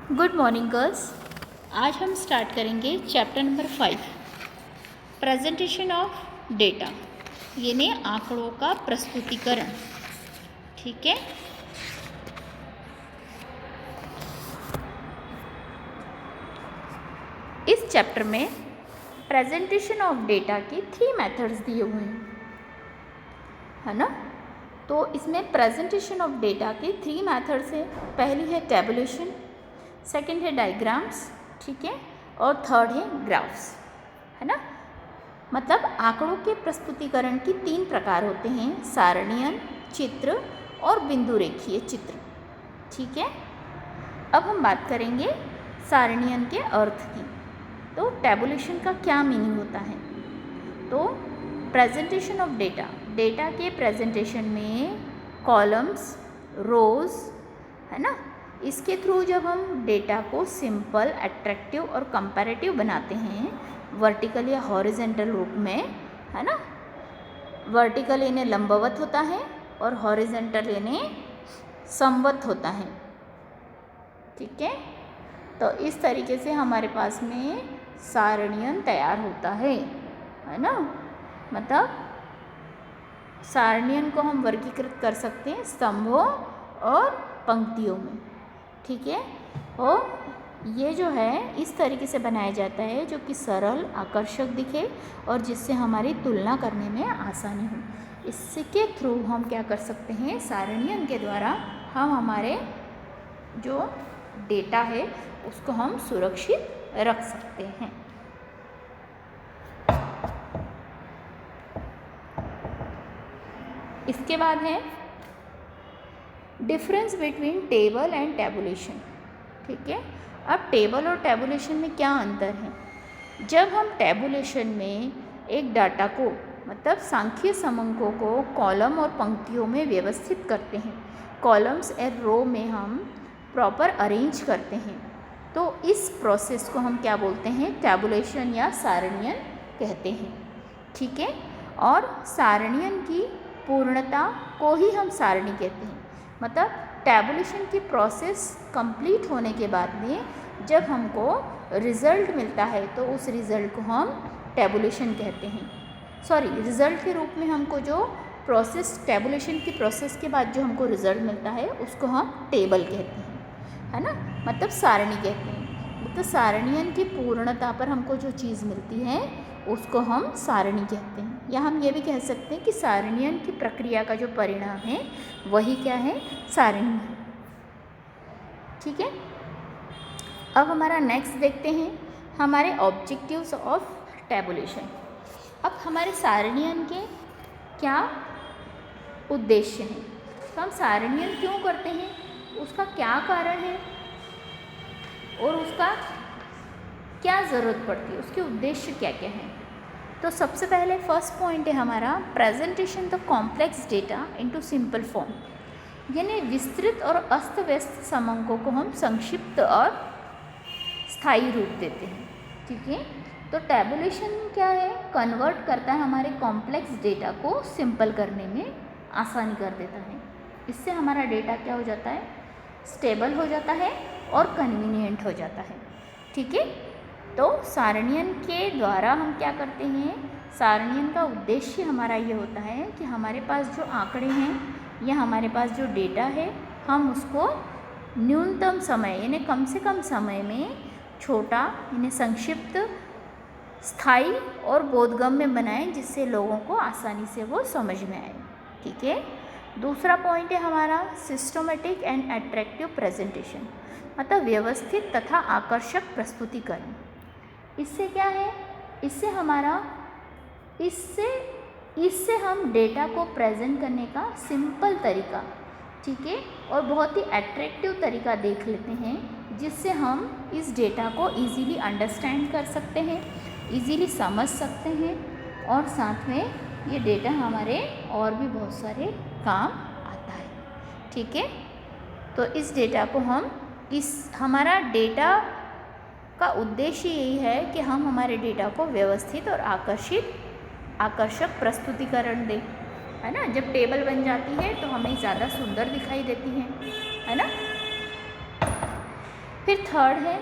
Good morning girls. आज हम start करेंगे chapter number 5 presentation of data, यानी आंकड़ों का प्रस्तुतिकरण। ठीक है, इस चैप्टर में प्रेजेंटेशन ऑफ डेटा की 3 मेथड्स दिए हुए हैं, है ना। तो इसमें प्रेजेंटेशन ऑफ डेटा के 3 मेथड्स हैं। पहली है टेबुलेशन, सेकंड है डायग्राम्स, ठीक है, और थर्ड है ग्राफ्स, है ना। मतलब आंकड़ों के प्रस्तुतिकरण की 3 प्रकार होते हैं, सारणीयन, चित्र और बिंदु रेखीय चित्र। ठीक है, अब हम बात करेंगे सारणीयन के अर्थ की। तो टेबुलेशन का क्या मीनिंग होता है? तो प्रेजेंटेशन ऑफ डेटा, डेटा के प्रेजेंटेशन में कॉलम्स, रोज, है ना, इसके थ्रू जब हम डेटा को सिंपल, अट्रैक्टिव और कंपैरेटिव बनाते हैं, वर्टिकल या हॉरिजेंटल रूप में, है ना। वर्टिकल यानी लंबवत होता है और हॉरिजेंटल यानी समवत होता है। ठीक है, तो इस तरीके से हमारे पास में सारणीयन तैयार होता है ना। मतलब सारणीयन को हम वर्गीकृत कर सकते हैं स्तंभों और पंक्तियों में। ठीक है, और ये जो है इस तरीके से बनाया जाता है जो कि सरल, आकर्षक दिखे और जिससे हमारी तुलना करने में आसानी हो। इसके थ्रू हम क्या कर सकते हैं, सारणीयन के द्वारा हम हमारे जो डेटा है उसको हम सुरक्षित रख सकते हैं। इसके बाद है difference between table and tabulation. ठीक है, अब टेबल और टैबुलेशन में क्या अंतर है? जब हम टैबुलेशन में एक डाटा को, मतलब सांख्यिक समंकों को कॉलम और पंक्तियों में व्यवस्थित करते हैं, कॉलम्स एंड रो में हम प्रॉपर अरेंज करते हैं, तो इस प्रोसेस को हम क्या बोलते हैं, टैबुलेशन या सारणीयन कहते हैं। ठीक है, और सारणीयन की पूर्णता को ही हम सारणी कहते हैं। मतलब टैबुलेशन की प्रोसेस कंप्लीट होने के बाद में जब हमको रिज़ल्ट मिलता है तो उस रिज़ल्ट को हम टैबुलेशन कहते हैं। सॉरी, रिज़ल्ट के रूप में हमको जो प्रोसेस, टैबुलेशन की प्रोसेस के बाद जो हमको रिज़ल्ट मिलता है उसको हम टेबल कहते हैं, है ना। मतलब सारणी कहते हैं। तो सारणीयन की पूर्णता पर हमको जो चीज़ मिलती है उसको हम सारणी कहते हैं, या हम ये भी कह सकते हैं कि सारणीयन की प्रक्रिया का जो परिणाम है वही क्या है, सारणी है। ठीक है, अब हमारा नेक्स्ट देखते हैं हमारे ऑब्जेक्टिव्स ऑफ टैबुलेशन। अब हमारे सारणीयन के क्या उद्देश्य हैं, तो हम सारणीयन क्यों करते हैं, उसका क्या कारण है और उसका क्या ज़रूरत पड़ती है, उसके उद्देश्य क्या क्या हैं। तो सबसे पहले फर्स्ट पॉइंट है हमारा presentation the complex data into simple form, यानी विस्तृत और अस्त व्यस्त समंकों को हम संक्षिप्त और स्थायी रूप देते हैं। ठीक है, तो टैबुलेशन क्या है, कन्वर्ट करता है हमारे कॉम्प्लेक्स डेटा को सिंपल करने में आसानी कर देता है। इससे हमारा डेटा क्या हो जाता है, स्टेबल हो जाता है और कन्वीनियंट हो जाता है। ठीक है, तो सारणीयन के द्वारा हम क्या करते हैं, सारणीयन का उद्देश्य हमारा ये होता है कि हमारे पास जो आंकड़े हैं या हमारे पास जो डेटा है हम उसको न्यूनतम समय यानी कम से कम समय में छोटा यानी संक्षिप्त, स्थायी और बोधगम्य बनाएं, जिससे लोगों को आसानी से वो समझ में आए। ठीक है, दूसरा पॉइंट है हमारा सिस्टमेटिक एंड अट्रैक्टिव प्रेजेंटेशन, मतलब व्यवस्थित तथा आकर्षक प्रस्तुतिकरण। इससे क्या है, इससे हम डेटा को प्रेजेंट करने का सिंपल तरीका, ठीक है, और बहुत ही अट्रैक्टिव तरीका देख लेते हैं, जिससे हम इस डेटा को इजीली अंडरस्टैंड कर सकते हैं, इजीली समझ सकते हैं, और साथ में ये डेटा हमारे और भी बहुत सारे काम आता है। ठीक है, तो इस डेटा को हम हमारा डेटा का उद्देश्य यही है कि हम हमारे डेटा को व्यवस्थित और आकर्षक प्रस्तुतिकरण दें, है ना। जब टेबल बन जाती है तो हमें ज़्यादा सुंदर दिखाई देती है ना। फिर थर्ड है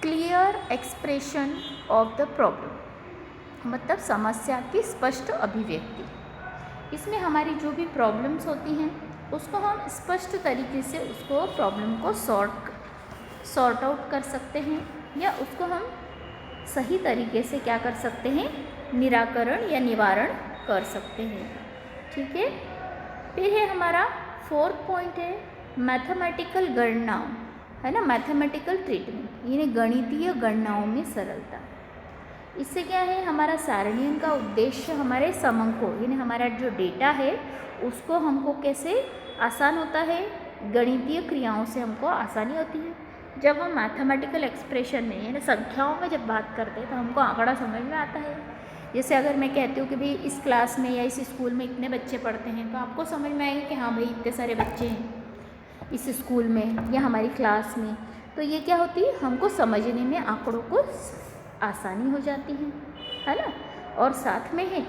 clear expression of the problem, मतलब समस्या की स्पष्ट अभिव्यक्ति। इसमें हमारी जो भी प्रॉब्लम्स होती हैं उसको हम स्पष्ट तरीके से उसको प्रॉब्लम को सॉर्ट आउट कर सकते हैं, या उसको हम सही तरीके से क्या कर सकते हैं, निराकरण या निवारण कर सकते हैं। ठीक है। फिर है हमारा फोर्थ पॉइंट है मैथमेटिकल गणनाओं, है ना, मैथमेटिकल ट्रीटमेंट, यानी गणितीय गणनाओं में सरलता। इससे क्या है, हमारा सारणियन का उद्देश्य हमारे समंको यानी हमारा जो डेटा है उसको हमको कैसे आसान होता है, गणितीय क्रियाओं से हमको आसानी होती है। जब हम मैथमेटिकल एक्सप्रेशन में यानी संख्याओं में जब बात करते हैं तो हमको आंकड़ा समझ में आता है। जैसे अगर मैं कहती हूँ कि भाई इस क्लास में या इस स्कूल में इतने बच्चे पढ़ते हैं, तो आपको समझ में आएगा कि हाँ भाई इतने सारे बच्चे हैं इस स्कूल में या हमारी क्लास में। तो ये क्या होती है, हमको समझने में आंकड़ों को आसानी हो जाती है ना। और साथ में है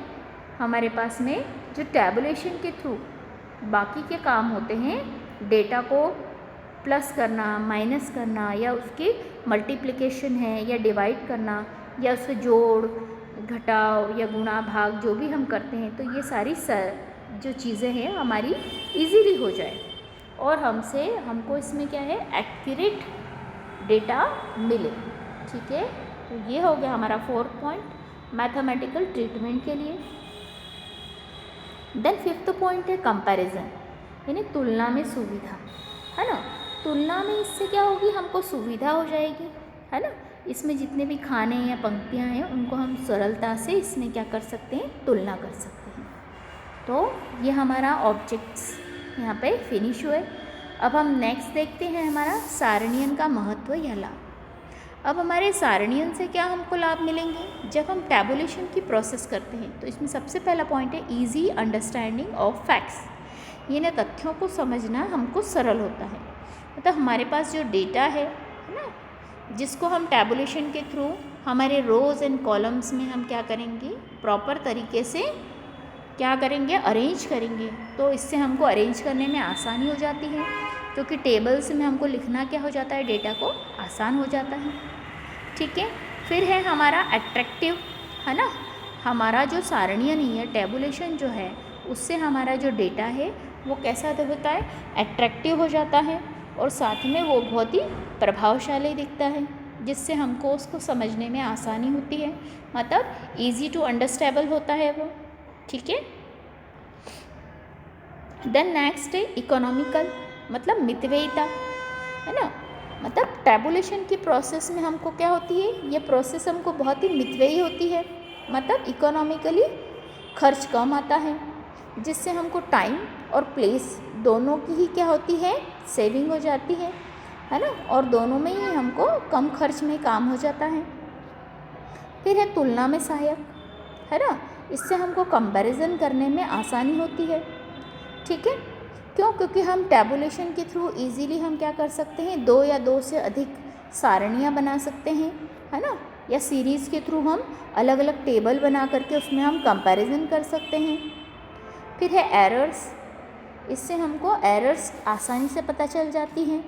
हमारे पास में जो टैबुलेशन के थ्रू बाकी के काम होते हैं, डेटा को प्लस करना, माइनस करना, या उसकी मल्टीप्लिकेशन है या डिवाइड करना, या उससे जोड़ घटाव या गुणा भाग जो भी हम करते हैं, तो ये सारी जो चीज़ें हैं हमारी इजीली हो जाए और हमको इसमें क्या है, एक्यूरेट डेटा मिले। ठीक है। तो ये हो गया हमारा फोर्थ पॉइंट मैथमेटिकल ट्रीटमेंट के लिए। देन फिफ्थ पॉइंट है कंपैरिजन, यानी तुलना में सुविधा, है ना। तुलना में इससे क्या होगी, हमको सुविधा हो जाएगी, है ना। इसमें जितने भी खाने या पंक्तियाँ हैं उनको हम सरलता से इसमें क्या कर सकते हैं, तुलना कर सकते हैं। तो ये हमारा ऑब्जेक्ट्स यहाँ पे फिनिश हुए। अब हम नेक्स्ट देखते हैं हमारा सारणियन का महत्व या लाभ। अब हमारे सारणियन से क्या हमको लाभ मिलेंगे, जब हम टैबुलेशन की प्रोसेस करते हैं तो इसमें सबसे पहला पॉइंट है ईजी अंडरस्टैंडिंग ऑफ फैक्ट्स, यानी तथ्यों को समझना हमको सरल होता है। मतलब हमारे पास जो डेटा है ना, जिसको हम टैबुलेशन के थ्रू हमारे रोज़ एंड कॉलम्स में हम क्या करेंगे, प्रॉपर तरीके से क्या करेंगे, अरेंज करेंगे। तो इससे हमको अरेंज करने में आसानी हो जाती है, क्योंकि टेबल्स में हमको लिखना क्या हो जाता है, डेटा को आसान हो जाता है। ठीक है। फिर है हमारा अट्रैक्टिव, है ना। हमारा जो सारणियन है, टैबुलेशन जो है, उससे हमारा जो डेटा है वो कैसा होता है, अट्रैक्टिव हो जाता है, और साथ में वो बहुत ही प्रभावशाली दिखता है, जिससे हमको उसको समझने में आसानी होती है, मतलब इजी टू अंडरस्टैंडेबल होता है वो। ठीक है। देन नेक्स्ट है इकोनॉमिकल, मतलब मितव्ययिता, है ना। मतलब टैबुलेशन की प्रोसेस में हमको क्या होती है, ये प्रोसेस हमको बहुत ही मितव्ययी होती है, मतलब इकोनॉमिकली खर्च कम आता है, जिससे हमको टाइम और प्लेस दोनों की ही क्या होती है, सेविंग हो जाती है ना। और दोनों में ही हमको कम खर्च में काम हो जाता है। फिर है तुलना में सहायक, है ना। इससे हमको कंपैरिजन करने में आसानी होती है। ठीक है। क्यों, क्योंकि हम टैबुलेशन के थ्रू इजीली हम क्या कर सकते हैं, 2 या 2 से अधिक सारणियाँ बना सकते हैं, है ना। या सीरीज़ के थ्रू हम अलग अलग टेबल बना करके उसमें हम कंपैरिजन कर सकते हैं। फिर है एरर्स, इससे हमको एरर्स आसानी से पता चल जाती हैं,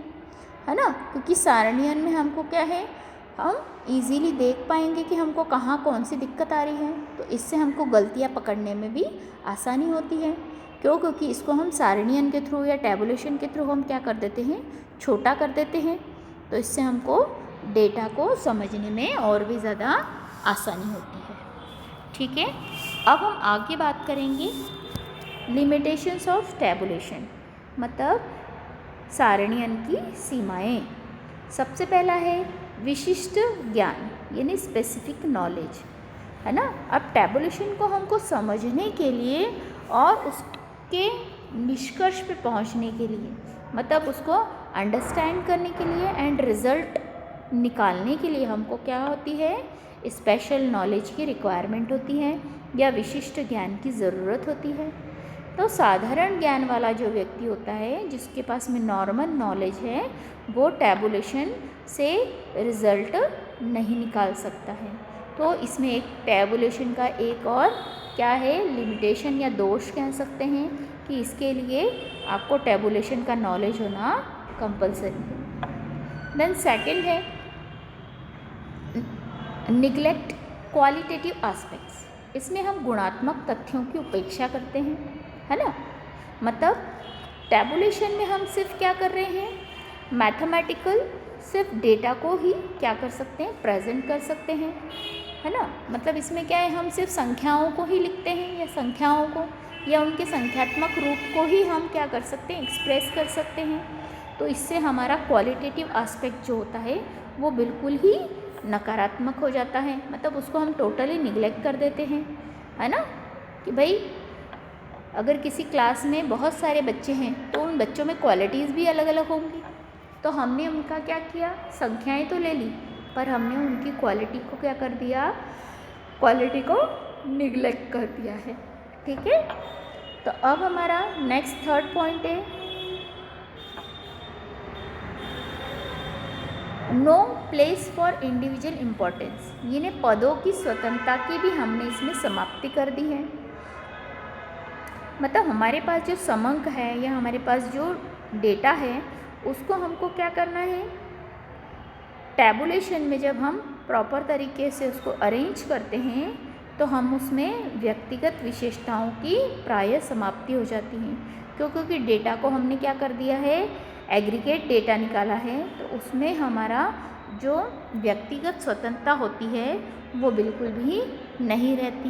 है ना, क्योंकि सारणियन में हमको क्या है, हम इजीली देख पाएंगे कि हमको कहाँ कौन सी दिक्कत आ रही है। तो इससे हमको गलतियाँ पकड़ने में भी आसानी होती है। क्यों, क्योंकि इसको हम सारणियन के थ्रू या टैबुलेशन के थ्रू हम क्या कर देते हैं, छोटा कर देते हैं। तो इससे हमको डेटा को समझने में और भी ज़्यादा आसानी होती है। ठीक है। अब हम आगे बात करेंगे लिमिटेशंस ऑफ टैबुलेशन, मतलब सारणियन की सीमाएं। सबसे पहला है विशिष्ट ज्ञान, यानी स्पेसिफिक नॉलेज, है ना। अब टैबुलेशन को हमको समझने के लिए और उसके निष्कर्ष पे पहुंचने के लिए, मतलब उसको अंडरस्टैंड करने के लिए एंड रिज़ल्ट निकालने के लिए हमको क्या होती है, स्पेशल नॉलेज की रिक्वायरमेंट होती है या विशिष्ट ज्ञान की ज़रूरत होती है। तो साधारण ज्ञान वाला जो व्यक्ति होता है, जिसके पास में नॉर्मल नॉलेज है, वो टैबुलेशन से रिज़ल्ट नहीं निकाल सकता है। तो इसमें एक टैबुलेशन का एक और क्या है, लिमिटेशन या दोष कह सकते हैं कि इसके लिए आपको टैबुलेशन का नॉलेज होना कंपलसरी है। देन सेकंड है निग्लेक्ट क्वालिटेटिव एस्पेक्ट्स। इसमें हम गुणात्मक तथ्यों की उपेक्षा करते हैं, है ना। मतलब टैबुलेशन में हम सिर्फ क्या कर रहे हैं, मैथमेटिकल सिर्फ डेटा को ही क्या कर सकते हैं, प्रेजेंट कर सकते हैं, है ना। मतलब इसमें क्या है, हम सिर्फ संख्याओं को ही लिखते हैं या संख्याओं को या उनके संख्यात्मक रूप को ही हम क्या कर सकते हैं, एक्सप्रेस कर सकते हैं। तो इससे हमारा क्वालिटेटिव एस्पेक्ट जो होता है वो बिल्कुल ही नकारात्मक हो जाता है। मतलब उसको हम टोटली निगलेक्ट कर देते हैं, है ना। कि भाई अगर किसी क्लास में बहुत सारे बच्चे हैं तो उन बच्चों में क्वालिटीज़ भी अलग अलग होंगी। तो हमने उनका क्या किया, संख्याएं तो ले ली पर हमने उनकी क्वालिटी को क्या कर दिया, क्वालिटी को निगलेक्ट कर दिया है। ठीक है। तो अब हमारा नेक्स्ट थर्ड पॉइंट है no place for individual importance. यानी पदों की स्वतंत्रता की भी हमने इसमें समाप्ति कर दी है। मतलब हमारे पास जो समंक है या हमारे पास जो डेटा है उसको हमको क्या करना है, टैबुलेशन में जब हम प्रॉपर तरीके से उसको अरेंज करते हैं तो हम उसमें व्यक्तिगत विशेषताओं की प्रायः समाप्ति हो जाती है। क्योंकि डेटा को हमने क्या कर दिया है, एग्रीगेट डेटा निकाला है, तो उसमें हमारा जो व्यक्तिगत स्वतंत्रता होती है वो बिल्कुल भी नहीं रहती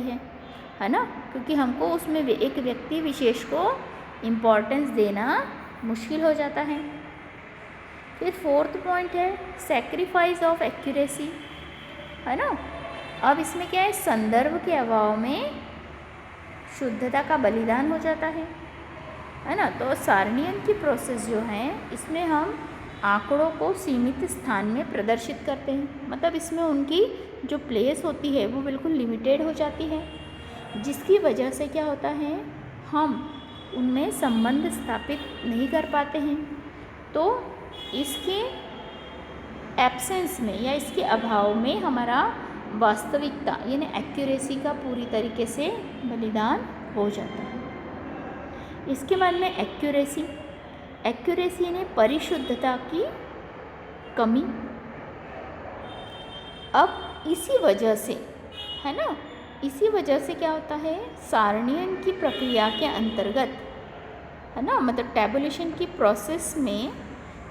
है ना। क्योंकि हमको उसमें एक व्यक्ति विशेष को इम्पोर्टेंस देना मुश्किल हो जाता है। फिर फोर्थ पॉइंट है सैक्रिफाइस ऑफ एक्यूरेसी, है ना। अब इसमें क्या है, संदर्भ के अभाव में शुद्धता का बलिदान हो जाता है ना। तो सारणियन की प्रोसेस जो है इसमें हम आंकड़ों को सीमित स्थान में प्रदर्शित करते हैं। मतलब इसमें उनकी जो प्लेस होती है वो बिल्कुल लिमिटेड हो जाती है, जिसकी वजह से क्या होता है, हम उनमें संबंध स्थापित नहीं कर पाते हैं। तो इसके एब्सेंस में या इसके अभाव में हमारा वास्तविकता यानी एक्यूरेसी का पूरी तरीके से बलिदान हो जाता है। इसके बाद में एक्यूरेसी यानी परिशुद्धता की कमी। अब इसी वजह से, है ना, इसी वजह से क्या होता है, सारणियन की प्रक्रिया के अंतर्गत, है ना, मतलब टैबुलेशन की प्रोसेस में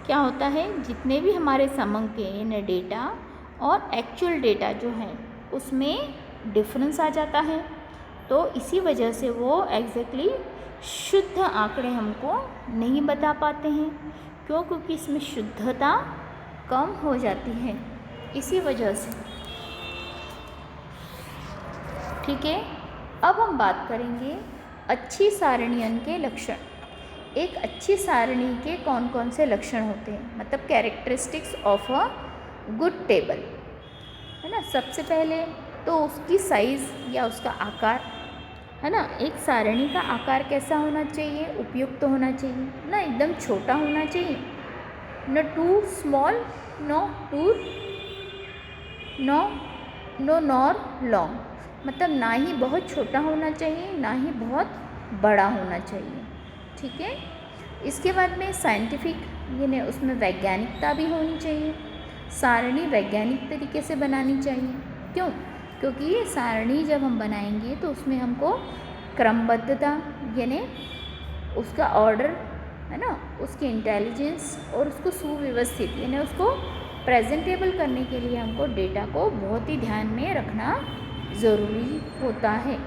क्या होता है, जितने भी हमारे समंक यानी डेटा और एक्चुअल डेटा जो है उसमें डिफरेंस आ जाता है। तो इसी वजह से वो एग्जैक्टली शुद्ध आंकड़े हमको नहीं बता पाते हैं। क्यों? क्योंकि इसमें शुद्धता कम हो जाती है, इसी वजह से। ठीक है। अब हम बात करेंगे अच्छी सारणियन के लक्षण। एक अच्छी सारणी के कौन कौन से लक्षण होते हैं, मतलब characteristics of a good table, है ना। सबसे पहले तो उसकी साइज़ या उसका आकार, है ना। एक सारणी का आकार कैसा होना चाहिए, उपयुक्त तो होना चाहिए ना, एकदम छोटा होना चाहिए, न too small no nor long. मतलब ना ही बहुत छोटा होना चाहिए ना ही बहुत बड़ा होना चाहिए। ठीक है। इसके बाद में साइंटिफिक यानी उसमें वैज्ञानिकता भी होनी चाहिए। सारणी वैज्ञानिक तरीके से बनानी चाहिए। क्यों? क्योंकि ये सारणी जब हम बनाएंगे तो उसमें हमको क्रमबद्धता यानी उसका ऑर्डर, है ना, उसकी इंटेलिजेंस और उसको सुव्यवस्थित यानी उसको प्रेजेंटेबल करने के लिए हमको डेटा को बहुत ही ध्यान में रखना ज़रूरी होता है।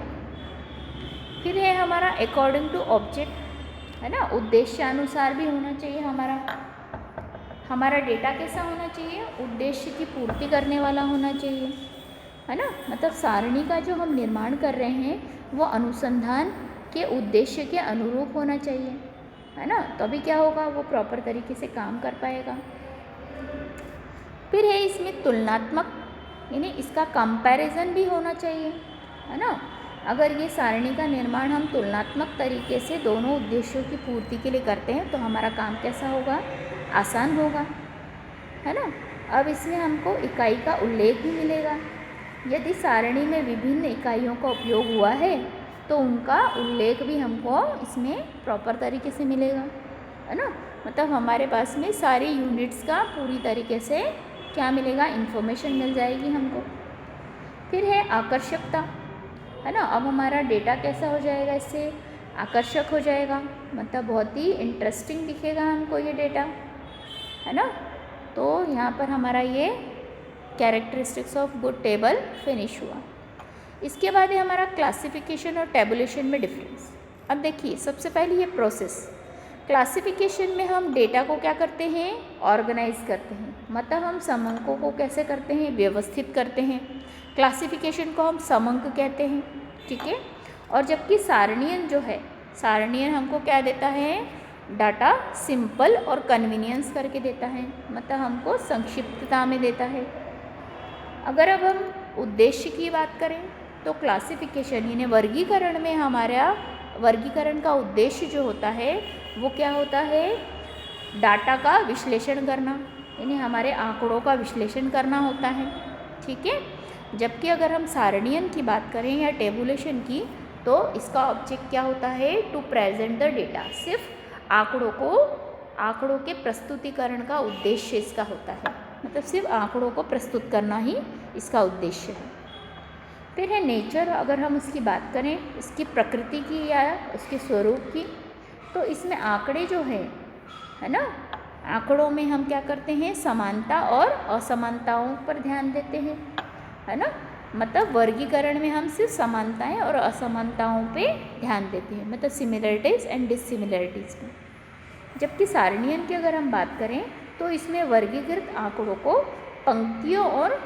फिर है हमारा अकॉर्डिंग टू ऑब्जेक्ट, है ना, उद्देश्यानुसार भी होना चाहिए। हमारा डेटा कैसा होना चाहिए, उद्देश्य की पूर्ति करने वाला होना चाहिए, है ना। मतलब सारणी का जो हम निर्माण कर रहे हैं वो अनुसंधान के उद्देश्य के अनुरूप होना चाहिए, है ना। तभी क्या होगा, वो प्रॉपर तरीके से काम कर पाएगा। फिर है इसमें तुलनात्मक यानी इसका कंपैरिजन भी होना चाहिए, है ना। अगर ये सारणी का निर्माण हम तुलनात्मक तरीके से दोनों उद्देश्यों की पूर्ति के लिए करते हैं तो हमारा काम कैसा होगा, आसान होगा, है ना। अब इसमें हमको इकाई का उल्लेख भी मिलेगा। यदि सारणी में विभिन्न इकाइयों का उपयोग हुआ है तो उनका उल्लेख भी हमको इसमें प्रॉपर तरीके से मिलेगा, है ना। मतलब हमारे पास में सारी यूनिट्स का पूरी तरीके से क्या मिलेगा, इन्फॉर्मेशन मिल जाएगी हमको। फिर है आकर्षकता, है ना। अब हमारा डेटा कैसा हो जाएगा, इससे आकर्षक हो जाएगा, मतलब बहुत ही इंटरेस्टिंग दिखेगा हमको ये डेटा, है ना। तो यहाँ पर हमारा ये characteristics of good table finish हुआ। इसके बाद है हमारा क्लासिफिकेशन और टेबुलेशन में डिफरेंस। अब देखिए सबसे पहले ये प्रोसेस, क्लासिफिकेशन में हम डेटा को क्या करते हैं, ऑर्गेनाइज करते हैं, मतलब हम समंकों को कैसे करते हैं, व्यवस्थित करते हैं। क्लासिफिकेशन को हम समंक कहते हैं, ठीक है। और जबकि सारणीयन जो है, सारणीयन हमको क्या देता है, डाटा सिंपल और कन्वीनियंस करके देता है, मतलब हमको संक्षिप्तता में देता है। अगर अब हम उद्देश्य की बात करें तो क्लासिफिकेशन यानी वर्गीकरण में हमारा वर्गीकरण का उद्देश्य जो होता है वो क्या होता है, डाटा का विश्लेषण करना, यानी हमारे आंकड़ों का विश्लेषण करना होता है, ठीक है। जबकि अगर हम सारणीयन की बात करें या टेबुलेशन की, तो इसका ऑब्जेक्ट क्या होता है, टू प्रेजेंट द डेटा, सिर्फ आंकड़ों के प्रस्तुतिकरण का उद्देश्य इसका होता है, मतलब सिर्फ आंकड़ों को प्रस्तुत करना ही इसका उद्देश्य है। फिर है नेचर, अगर हम उसकी बात करें, इसकी प्रकृति की या उसके स्वरूप की, तो इसमें आंकड़े जो है ना, आंकड़ों में हम क्या करते हैं, समानता और असमानताओं पर ध्यान देते हैं, है ना। मतलब वर्गीकरण में हम सिर्फ समानताएं और असमानताओं पे ध्यान देते हैं, मतलब सिमिलरिटीज़ एंड डिससिमिलरिटीज़ पे। जबकि सारणीयन की अगर हम बात करें तो इसमें वर्गीकृत आंकड़ों को पंक्तियों और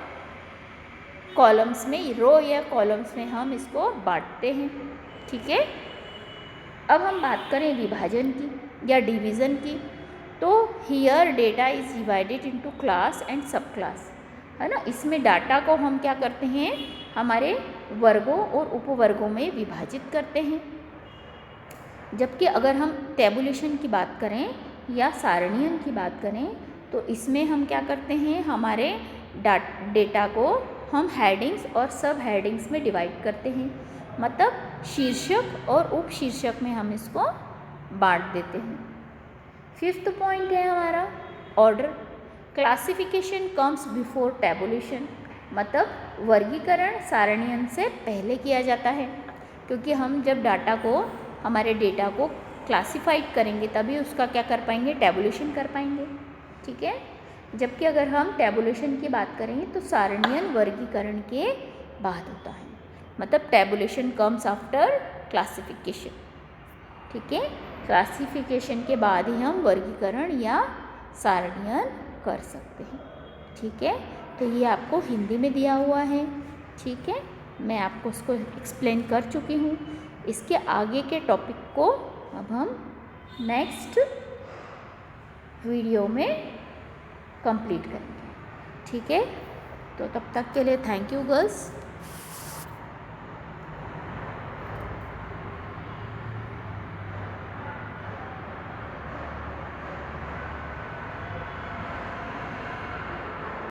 कॉलम्स में, रो या कॉलम्स में हम इसको बांटते हैं, ठीक है। अब हम बात करें विभाजन की या डिवीज़न की, तो here data is divided into class and सब क्लास, है ना। इसमें डाटा को हम क्या करते हैं, हमारे वर्गों और उपवर्गों में विभाजित करते हैं। जबकि अगर हम टेबुलेशन की बात करें या सारणीयन की बात करें, तो इसमें हम क्या करते हैं, हमारे डेटा को हम हेडिंग्स और सब हेडिंग्स में डिवाइड करते हैं, मतलब शीर्षक और उपशीर्षक में हम इसको बांट देते हैं। फिफ्थ पॉइंट है हमारा order, classification comes before tabulation, मतलब वर्गीकरण सारणीयन से पहले किया जाता है, क्योंकि हम जब हमारे डेटा को क्लासिफाइड करेंगे तभी उसका क्या कर पाएंगे, टेबुलेशन कर पाएंगे, ठीक है। जबकि अगर हम टेबुलेशन की बात करें तो सारणीयन वर्गीकरण के बाद होता है, मतलब टेबुलेशन कम्स आफ्टर क्लासिफिकेशन, ठीक है। क्लासिफिकेशन के बाद ही हम वर्गीकरण या सारणीयन कर सकते हैं, ठीक है। तो ये आपको हिंदी में दिया हुआ है, ठीक है, मैं आपको उसको एक्सप्लेन कर चुकी हूँ। इसके आगे के टॉपिक को अब हम नेक्स्ट वीडियो में कंप्लीट करेंगे, ठीक है। तो तब तक के लिए थैंक यू गर्ल्स।